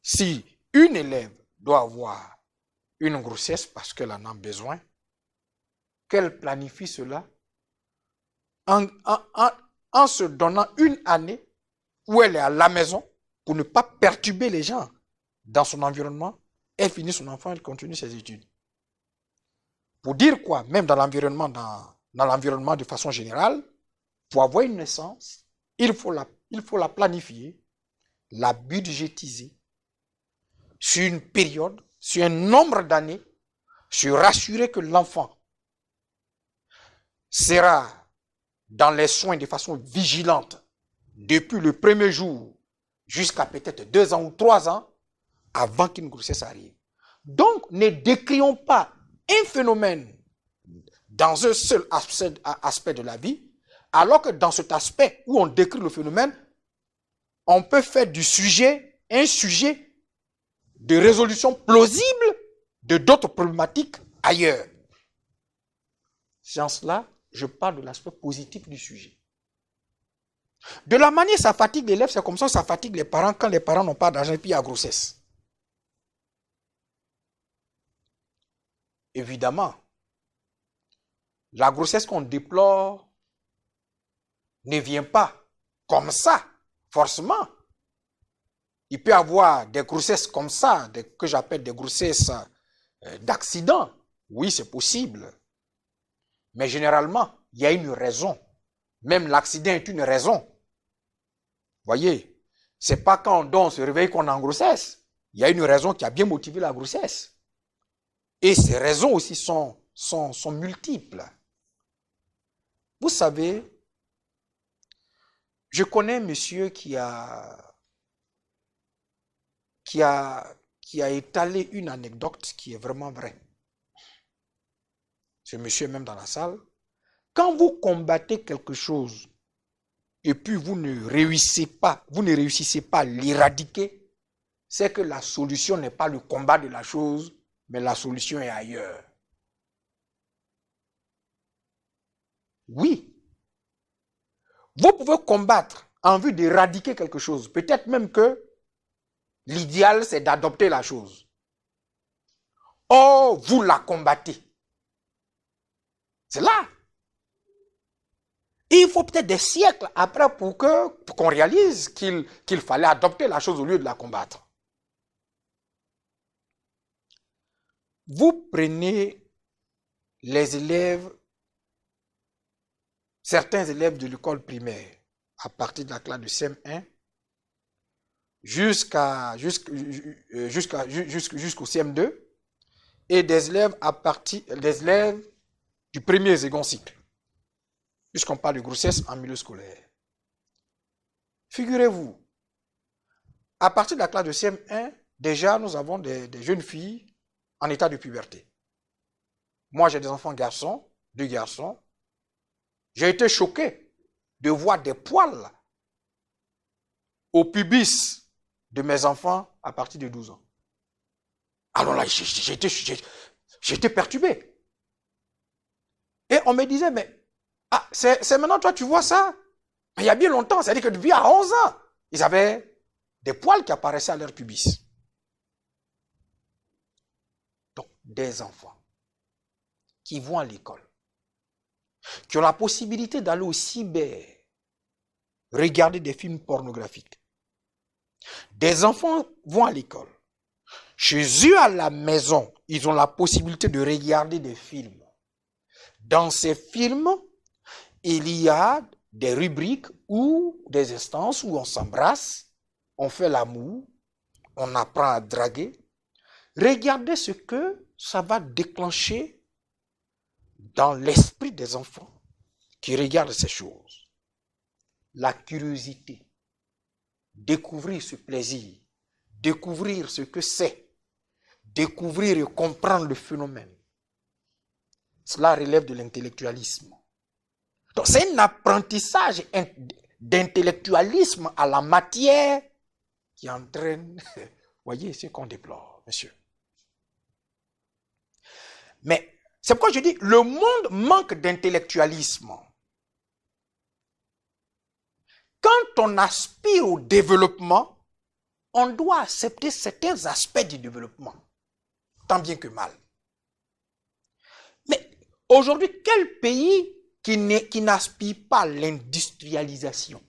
si une élève doit avoir une grossesse parce qu'elle en a besoin, qu'elle planifie cela en se donnant une année où elle est à la maison pour ne pas perturber les gens dans son environnement. Elle finit son enfant, elle continue ses études. Pour dire quoi, même dans l'environnement de façon générale, pour avoir une naissance, il faut la planifier, la budgétiser sur une période, sur un nombre d'années, se rassurer que l'enfant sera dans les soins de façon vigilante depuis le premier jour jusqu'à peut-être 2 ans ou 3 ans avant qu'une grossesse arrive. Donc, ne décrions pas un phénomène dans un seul aspect de la vie, alors que dans cet aspect où on décrit le phénomène, on peut faire du sujet un sujet de résolution plausible de d'autres problématiques ailleurs. C'est en cela, je parle de l'aspect positif du sujet. De la manière ça fatigue l'élève, c'est comme ça fatigue les parents quand les parents n'ont pas d'argent et puis il y a grossesse. Évidemment, la grossesse qu'on déplore ne vient pas comme ça, forcément. Il peut y avoir des grossesses comme ça, que j'appelle des grossesses d'accident. Oui, c'est possible. Mais généralement, il y a une raison. Même l'accident est une raison. Voyez, c'est pas quand on se réveille qu'on est en grossesse. Il y a une raison qui a bien motivé la grossesse. Et ces raisons aussi sont multiples. Vous savez, je connais un monsieur qui a étalé une anecdote qui est vraiment vraie. Ce monsieur est même dans la salle. Quand vous combattez quelque chose et puis vous ne réussissez pas à l'éradiquer, c'est que la solution n'est pas le combat de la chose, mais la solution est ailleurs. Oui. Vous pouvez combattre en vue d'éradiquer quelque chose. Peut-être même que l'idéal, c'est d'adopter la chose. Or, vous la combattez. C'est là. Il faut peut-être des siècles après pour qu'on réalise qu'il fallait adopter la chose au lieu de la combattre. Vous prenez les élèves, certains élèves de l'école primaire, à partir de la classe de CM1 jusqu'au CM2, et des élèves du premier et second cycle, puisqu'on parle de grossesse en milieu scolaire. Figurez-vous, à partir de la classe de CM1, déjà nous avons des jeunes filles en état de puberté. Moi, j'ai des enfants garçons, 2 garçons. J'ai été choqué de voir des poils au pubis de mes enfants à partir de 12 ans. Alors là, j'étais perturbé. Et on me disait, mais c'est maintenant, toi, tu vois ça? Mais il y a bien longtemps, c'est-à-dire que depuis à 11 ans, ils avaient des poils qui apparaissaient à leur pubis. Donc, des enfants qui vont à l'école, qui ont la possibilité d'aller au cyber, regarder des films pornographiques. Des enfants vont à l'école. Chez eux, à la maison, ils ont la possibilité de regarder des films. Dans ces films, il y a des rubriques ou des instances où on s'embrasse, on fait l'amour, on apprend à draguer. Regardez ce que ça va déclencher dans l'esprit des enfants qui regardent ces choses. La curiosité, découvrir ce plaisir, découvrir ce que c'est, découvrir et comprendre le phénomène. Cela relève de l'intellectualisme. Donc c'est un apprentissage d'intellectualisme à la matière qui entraîne, voyez ce qu'on déplore, monsieur. Mais c'est pourquoi je dis, le monde manque d'intellectualisme. Quand on aspire au développement, on doit accepter certains aspects du développement, tant bien que mal. Mais aujourd'hui, quel pays qui n'aspire pas à l'industrialisation,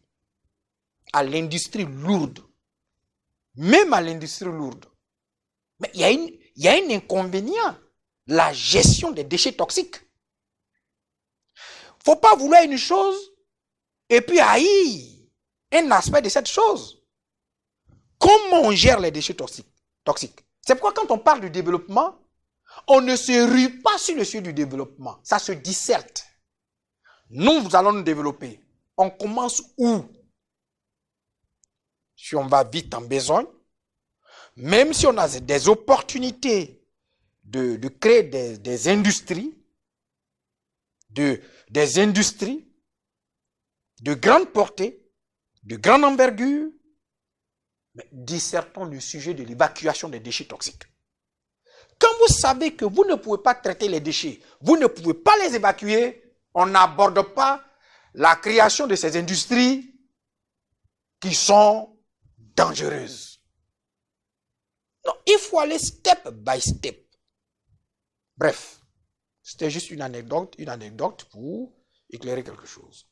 à l'industrie lourde, même à l'industrie lourde? Mais il y a un inconvénient, la gestion des déchets toxiques. Il ne faut pas vouloir une chose et puis haïr un aspect de cette chose. Comment on gère les déchets toxiques? C'est pourquoi quand on parle du développement, on ne se rue pas sur le sujet du développement. Ça se disserte. Nous allons nous développer. On commence où? Si on va vite en besogne, même si on a des opportunités de créer des industries, des industries de grande portée, de grande envergure, mais dissertons le sujet de l'évacuation des déchets toxiques. Quand vous savez que vous ne pouvez pas traiter les déchets, vous ne pouvez pas les évacuer, on n'aborde pas la création de ces industries qui sont dangereuses. Non, il faut aller step by step. Bref, c'était juste une anecdote pour éclairer quelque chose.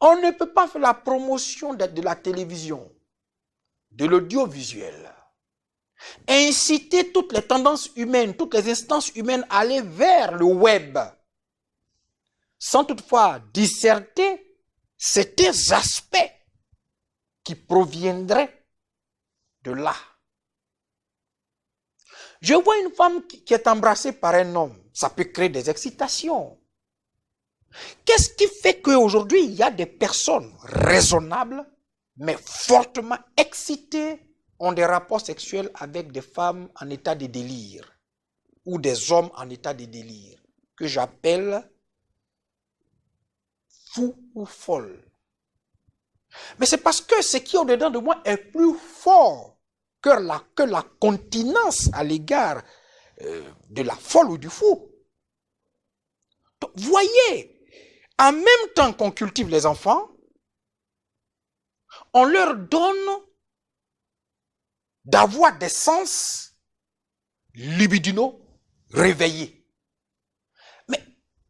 On ne peut pas faire la promotion de la télévision, de l'audiovisuel, inciter toutes les tendances humaines, toutes les instances humaines à aller vers le web, sans toutefois disserter certains aspects qui proviendraient de là. Je vois une femme qui est embrassée par un homme, ça peut créer des excitations. Qu'est-ce qui fait qu'aujourd'hui, il y a des personnes raisonnables, mais fortement excitées, ont des rapports sexuels avec des femmes en état de délire, ou des hommes en état de délire, que j'appelle fous ou folles. Mais c'est parce que ce qui est au-dedans de moi est plus fort que la continence à l'égard de la folle ou du fou. Donc, voyez, en même temps qu'on cultive les enfants, on leur donne d'avoir des sens libidinaux réveillés. Mais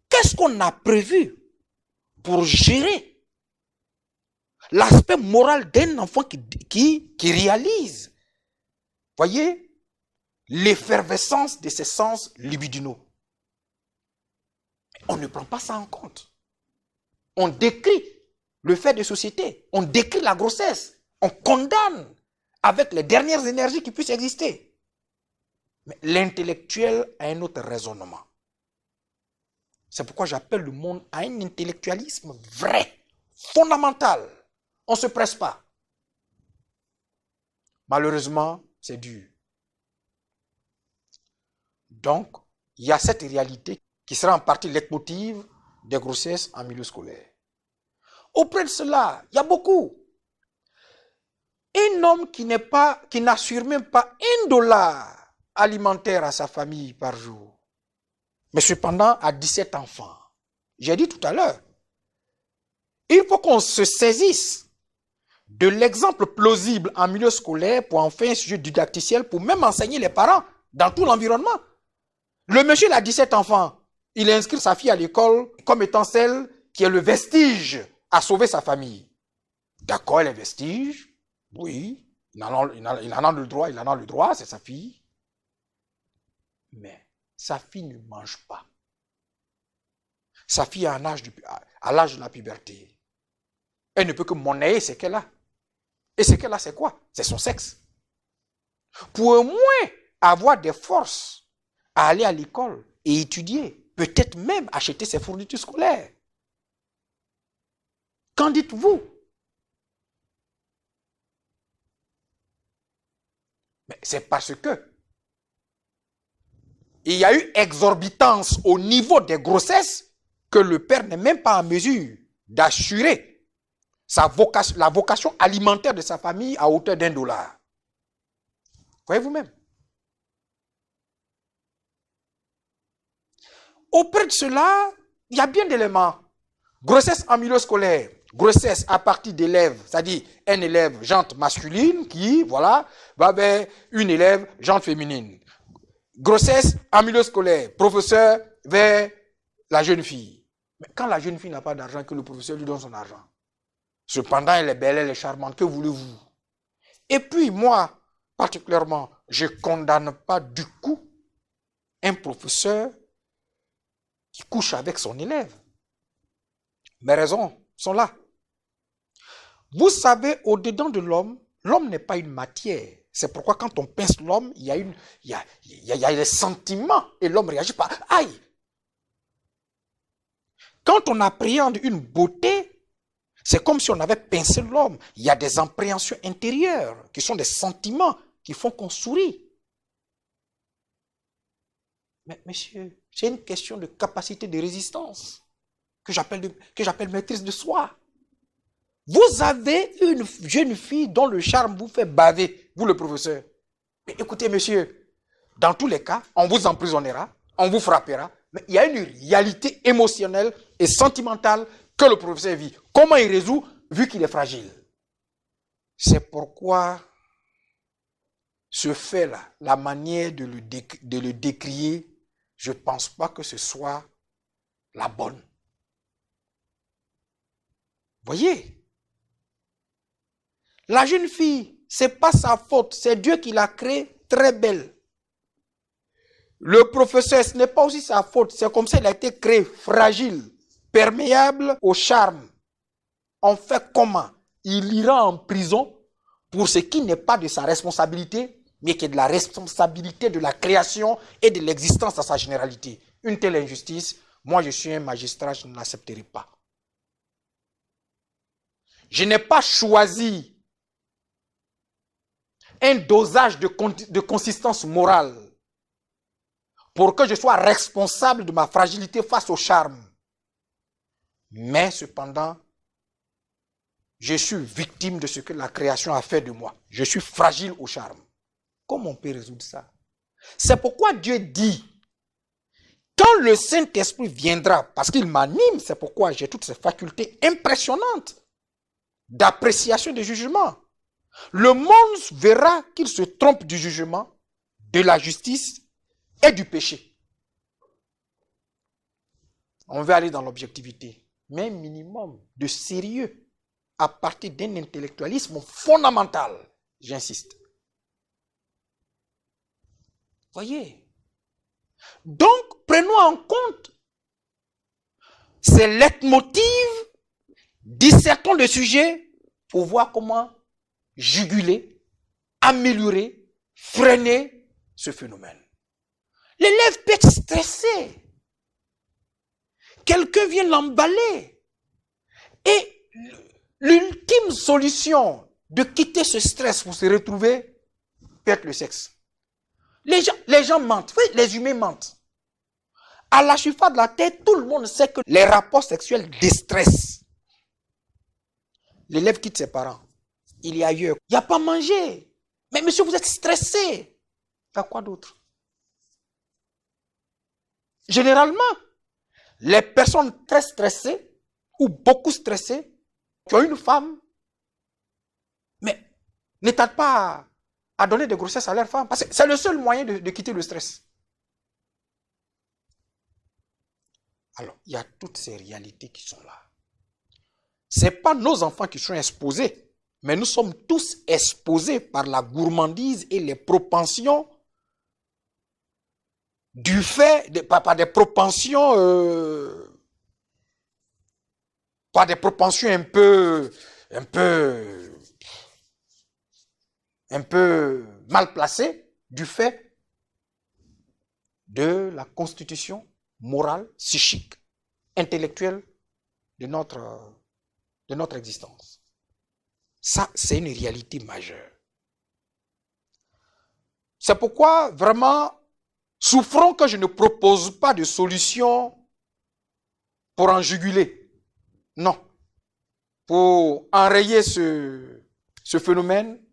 qu'est-ce qu'on a prévu pour gérer l'aspect moral d'un enfant qui réalise, voyez, l'effervescence de ses sens libidinaux? On ne prend pas ça en compte. On décrit le fait de société, on décrit la grossesse, on condamne avec les dernières énergies qui puissent exister. Mais l'intellectuel a un autre raisonnement. C'est pourquoi j'appelle le monde à un intellectualisme vrai, fondamental. On ne se presse pas. Malheureusement, c'est dur. Donc, il y a cette réalité qui sera en partie leitmotiv des grossesses en milieu scolaire. Auprès de cela, il y a beaucoup. Un homme qui n'assure même pas $1 alimentaire à sa famille par jour, mais cependant a 17 enfants. J'ai dit tout à l'heure, il faut qu'on se saisisse de l'exemple plausible en milieu scolaire pour en faire un sujet didacticiel, pour même enseigner les parents dans tout l'environnement. Le monsieur il a 17 enfants, il inscrit sa fille à l'école comme étant celle qui est le vestige à sauver sa famille. D'accord, elle est vestige, oui, il en a le droit, c'est sa fille. Mais sa fille ne mange pas. Sa fille à l'âge de la puberté. Elle ne peut que monnayer ce qu'elle a. Et ce qu'elle a, c'est quoi? C'est son sexe. Pour au moins avoir des forces à aller à l'école et étudier, peut-être même acheter ses fournitures scolaires. Qu'en dites-vous? Mais c'est parce que il y a eu exorbitance au niveau des grossesses que le père n'est même pas en mesure d'assurer la vocation alimentaire de sa famille à hauteur $1. Voyez vous-même. Auprès de cela, il y a bien d'éléments. Grossesse en milieu scolaire. grossesse à partir d'élèves, c'est-à-dire un élève jante masculine qui, voilà, va vers une élève jante féminine. Grossesse en milieu scolaire, professeur vers la jeune fille. Mais quand la jeune fille n'a pas d'argent, que le professeur lui donne son argent. Cependant, elle est belle, elle est charmante, que voulez-vous? Et puis moi, particulièrement, je ne condamne pas du coup un professeur qui couche avec son élève. Mes raisons sont là. Vous savez, au-dedans de l'homme, l'homme n'est pas une matière. C'est pourquoi quand on pince l'homme, il y a les sentiments et l'homme réagit par aïe. Quand on appréhende une beauté, c'est comme si on avait pincé l'homme. Il y a des appréhensions intérieures qui sont des sentiments qui font qu'on sourit. Mais monsieur, c'est une question de capacité de résistance que j'appelle maîtrise de soi. Vous avez une jeune fille dont le charme vous fait baver, vous le professeur. Mais écoutez monsieur, dans tous les cas, on vous emprisonnera, on vous frappera, mais il y a une réalité émotionnelle et sentimentale que le professeur vit. Comment il résout vu qu'il est fragile? C'est pourquoi ce fait-là, la manière de le décrier, je ne pense pas que ce soit la bonne. Voyez? La jeune fille, ce n'est pas sa faute, c'est Dieu qui l'a créée très belle. Le professeur, ce n'est pas aussi sa faute, c'est comme ça qu'il a été créé fragile, perméable au charme. On fait comment? Il ira en prison pour ce qui n'est pas de sa responsabilité, mais qui est de la responsabilité de la création et de l'existence dans sa généralité. Une telle injustice, moi je suis un magistrat, je ne l'accepterai pas. Je n'ai pas choisi un dosage de consistance morale pour que je sois responsable de ma fragilité face au charme. Mais cependant, je suis victime de ce que la création a fait de moi. Je suis fragile au charme. Comment on peut résoudre ça? C'est pourquoi Dieu dit, quand le Saint-Esprit viendra, parce qu'il m'anime, c'est pourquoi j'ai toutes ces facultés impressionnantes d'appréciation des jugements. Le monde verra qu'il se trompe du jugement, de la justice et du péché. On veut aller dans l'objectivité, mais un minimum de sérieux à partir d'un intellectualisme fondamental, j'insiste. Voyez? Donc, prenons en compte ces leitmotivs, dissertons le sujet pour voir comment juguler, améliorer, freiner ce phénomène. L'élève peut être stressé. Quelqu'un vient l'emballer. Et l'ultime solution de quitter ce stress pour se retrouver peut être le sexe. Les gens mentent. Oui, les humains mentent. À la surface de la Terre, tout le monde sait que les rapports sexuels déstressent. L'élève quitte ses parents. Il est ailleurs. Il n'y a pas mangé. Mais monsieur, vous êtes stressé. Il y a quoi d'autre? Généralement, les personnes très stressées ou beaucoup stressées qui ont une femme, mais ne tardent pas à donner des grossesses à leur femme. Parce que c'est le seul moyen de quitter le stress. Alors, il y a toutes ces réalités qui sont là. Ce n'est pas nos enfants qui sont exposés, mais nous sommes tous exposés par la gourmandise et les propensions du fait, par des propensions un peu mal placées du fait de la constitution morale, psychique, intellectuelle de notre existence. Ça, c'est une réalité majeure. C'est pourquoi, vraiment, souffrons que je ne propose pas de solution pour en juguler. Non. Pour enrayer ce phénomène,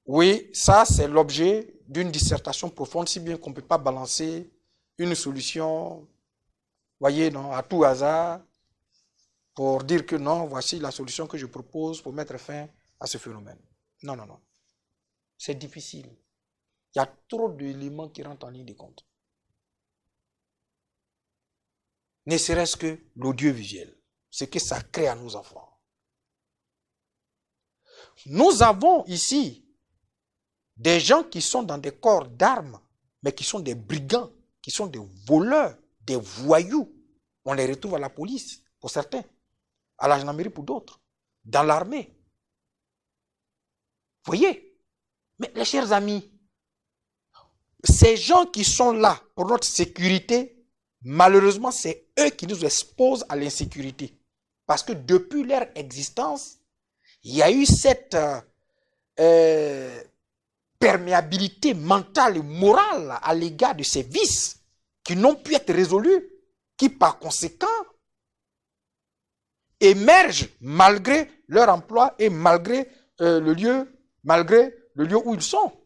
oui, ça, c'est l'objet d'une dissertation profonde, si bien qu'on ne peut pas balancer une solution, voyez, non, à tout hasard, pour dire que non, voici la solution que je propose pour mettre fin à ce phénomène. Non, non, non. C'est difficile. Il y a trop d'éléments qui rentrent en ligne de compte. Ne serait-ce que l'audiovisuel, ce que ça crée à nos enfants. Nous avons ici des gens qui sont dans des corps d'armes, mais qui sont des brigands, qui sont des voleurs, des voyous. On les retrouve à la police, pour certains, à la gendarmerie pour d'autres, dans l'armée. Vous voyez? Mais les chers amis, ces gens qui sont là pour notre sécurité, malheureusement, c'est eux qui nous exposent à l'insécurité. Parce que depuis leur existence, il y a eu cette perméabilité mentale et morale à l'égard de ces vices qui n'ont pu être résolus, qui par conséquent émergent malgré leur emploi et malgré le lieu où ils sont.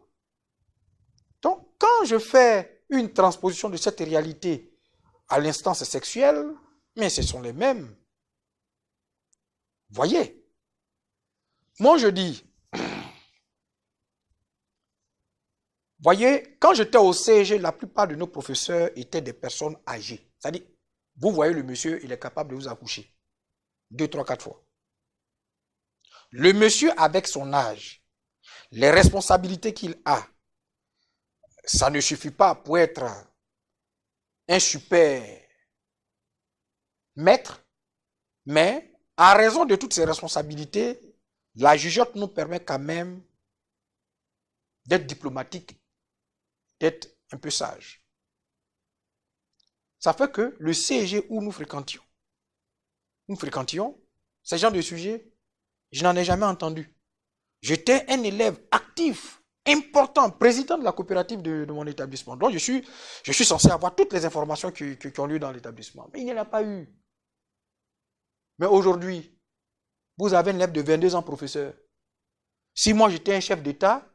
Donc, quand je fais une transposition de cette réalité à l'instance sexuelle, mais ce sont les mêmes. Voyez, moi je dis, voyez, quand j'étais au CG, la plupart de nos professeurs étaient des personnes âgées. C'est-à-dire, vous voyez le monsieur, il est capable de vous accoucher 2, 3, 4 fois. Le monsieur avec son âge, les responsabilités qu'il a, ça ne suffit pas pour être un super maître, mais à raison de toutes ces responsabilités, la jugeote nous permet quand même d'être diplomatique, d'être un peu sage. Ça fait que le CEG où nous fréquentions, ce genre de sujet, je n'en ai jamais entendu. J'étais un élève actif, important, président de la coopérative de mon établissement. Donc je suis censé avoir toutes les informations qui ont lieu dans l'établissement. Mais il n'y en a pas eu. Mais aujourd'hui, vous avez un élève de 22 ans, professeur. Si moi j'étais un chef d'État,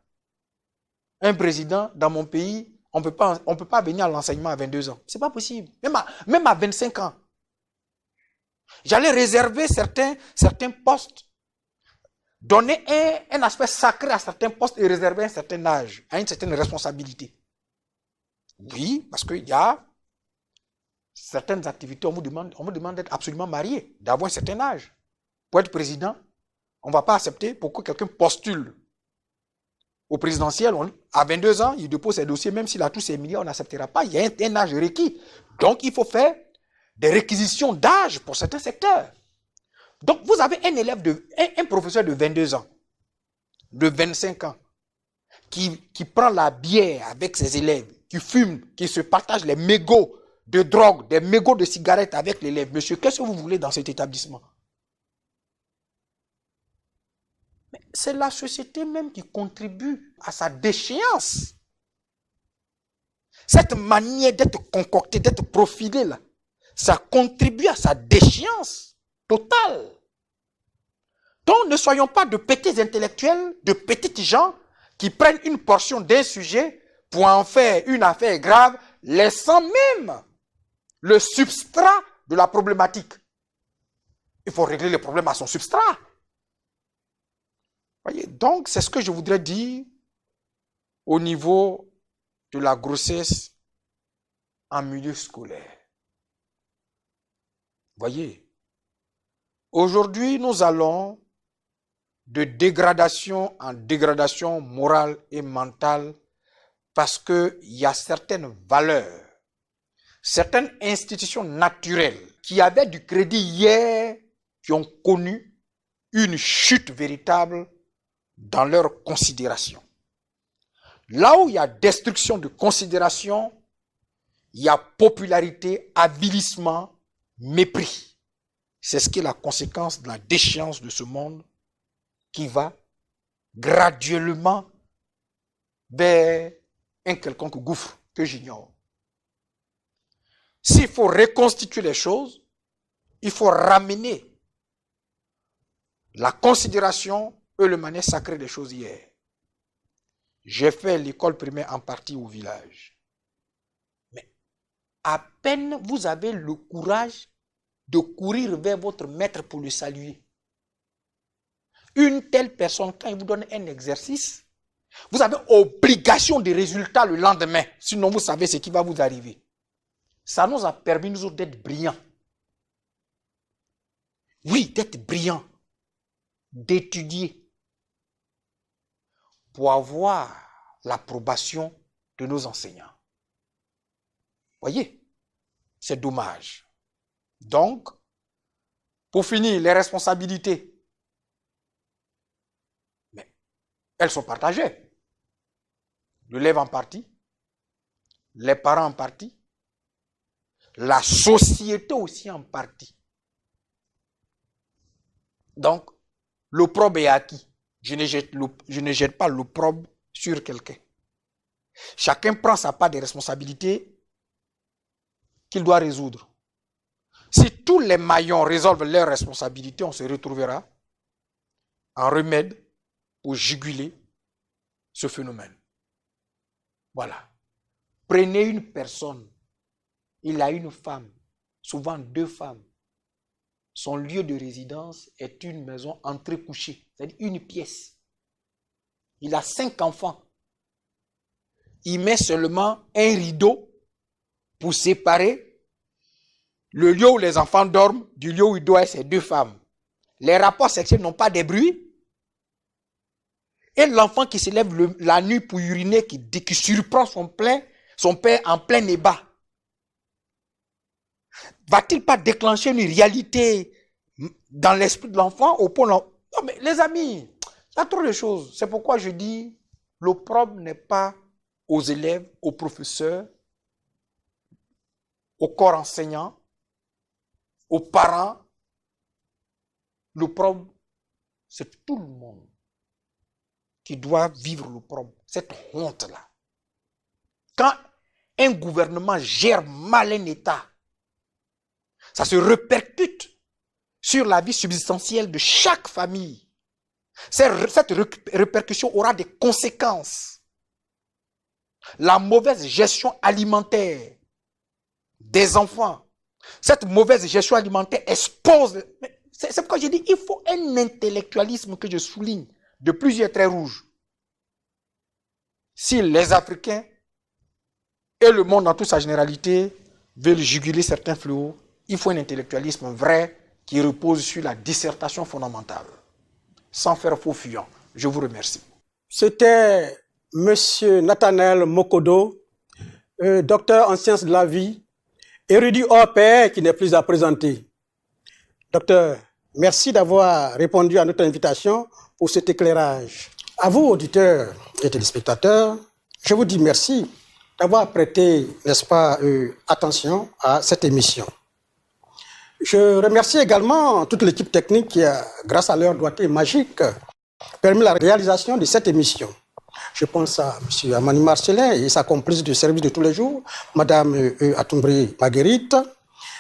un président dans mon pays, on peut pas venir à l'enseignement à 22 ans. C'est pas possible. Même à 25 ans. J'allais réserver certains postes, donner un aspect sacré à certains postes et réserver un certain âge, à une certaine responsabilité. Oui, parce qu'il y a certaines activités, on me demande d'être absolument marié, d'avoir un certain âge. Pour être président, on ne va pas accepter pour que quelqu'un postule au présidentiel. À 22 ans, il dépose ses dossiers, même s'il a tous ses milliards, on n'acceptera pas. Il y a un âge requis. Donc, il faut faire des réquisitions d'âge pour certains secteurs. Donc, vous avez un professeur de 22 ans, de 25 ans, qui prend la bière avec ses élèves, qui fume, qui se partage les mégots de drogue, des mégots de cigarettes avec l'élève. Monsieur, qu'est-ce que vous voulez dans cet établissement? Mais c'est la société même qui contribue à sa déchéance. Cette manière d'être concocté, d'être profilé là, ça contribue à sa déchéance totale. Donc ne soyons pas de petits intellectuels, de petites gens qui prennent une portion d'un sujet pour en faire une affaire grave, laissant même le substrat de la problématique. Il faut régler le problème à son substrat. Voyez, donc c'est ce que je voudrais dire au niveau de la grossesse en milieu scolaire. Voyez, aujourd'hui nous allons de dégradation en dégradation morale et mentale parce qu'il y a certaines valeurs, certaines institutions naturelles qui avaient du crédit hier, qui ont connu une chute véritable dans leur considération. Là où il y a destruction de considération, il y a popularité, avilissement, mépris. C'est ce qui est la conséquence de la déchéance de ce monde qui va graduellement vers un quelconque gouffre que j'ignore. S'il faut reconstituer les choses, il faut ramener la considération et le manière sacré des choses hier. J'ai fait l'école primaire en partie au village. Mais à peine vous avez le courage de courir vers votre maître pour le saluer. Une telle personne, quand il vous donne un exercice, vous avez obligation de résultat le lendemain. Sinon, vous savez ce qui va vous arriver. Ça nous a permis, nous autres, d'être brillants. Oui, d'être brillants. D'étudier. Pour avoir l'approbation de nos enseignants. Voyez, c'est dommage. Donc, pour finir, les responsabilités. Mais elles sont partagées. L'élève en partie, les parents en partie, la société aussi en partie. Donc, l'opprobre est acquis. Je ne jette pas l'opprobre sur quelqu'un. Chacun prend sa part des responsabilités qu'il doit résoudre. Si tous les maillons résolvent leurs responsabilités, on se retrouvera en remède pour juguler ce phénomène. Voilà. Prenez une personne, il a une femme, souvent 2 femmes. Son lieu de résidence est une maison entrecouchée, c'est-à-dire une pièce. Il a 5 enfants. Il met seulement un rideau pour séparer le lieu où les enfants dorment du lieu où il doit être ses 2 femmes. Les rapports sexuels n'ont pas de bruit. Et l'enfant qui se lève la nuit pour uriner, qui surprend son père en plein ébat, va-t-il pas déclencher une réalité dans l'esprit de l'enfant au point... Non, mais les amis, il y a trop de choses. C'est pourquoi je dis, l'opprobre n'est pas aux élèves, aux professeurs, au corps enseignant, aux parents. L'opprobre, c'est tout le monde qui doit vivre l'opprobre, cette honte-là. Quand un gouvernement gère mal un État, ça se répercute sur la vie subsistentielle de chaque famille. Cette répercussion aura des conséquences. La mauvaise gestion alimentaire des enfants, cette mauvaise gestion alimentaire expose... C'est pourquoi j'ai dit il faut un intellectualisme que je souligne de plusieurs traits rouges. Si les Africains et le monde dans toute sa généralité veulent juguler certains fléaux, il faut un intellectualisme vrai qui repose sur la dissertation fondamentale. Sans faire faux fuyant. Je vous remercie. C'était M. Nathanaël Mokodo, docteur en sciences de la vie, érudit hors pair qui n'est plus à présenter. Docteur, merci d'avoir répondu à notre invitation pour cet éclairage. À vous, auditeurs et téléspectateurs, je vous dis merci d'avoir prêté, n'est-ce pas, attention à cette émission. Je remercie également toute l'équipe technique qui a, grâce à leur doigté magique, permis la réalisation de cette émission. Je pense à M. Amani Marcelin et sa complice de service de tous les jours, Mme Atumbri Marguerite.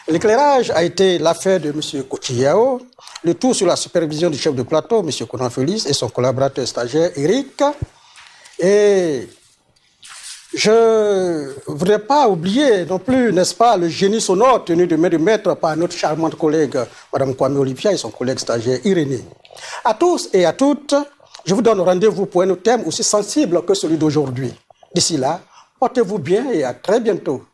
L'éclairage a été l'affaire de M. Kochiyao, le tout sous la supervision du chef de plateau, M. Conan Félix, et son collaborateur stagiaire, Eric. Et je ne voudrais pas oublier non plus, n'est-ce pas, le génie sonore tenu de main de maître par notre charmante collègue, Mme Kwame Olivia, et son collègue stagiaire, Irénée. À tous et à toutes, je vous donne rendez-vous pour un thème aussi sensible que celui d'aujourd'hui. D'ici là, portez-vous bien et à très bientôt.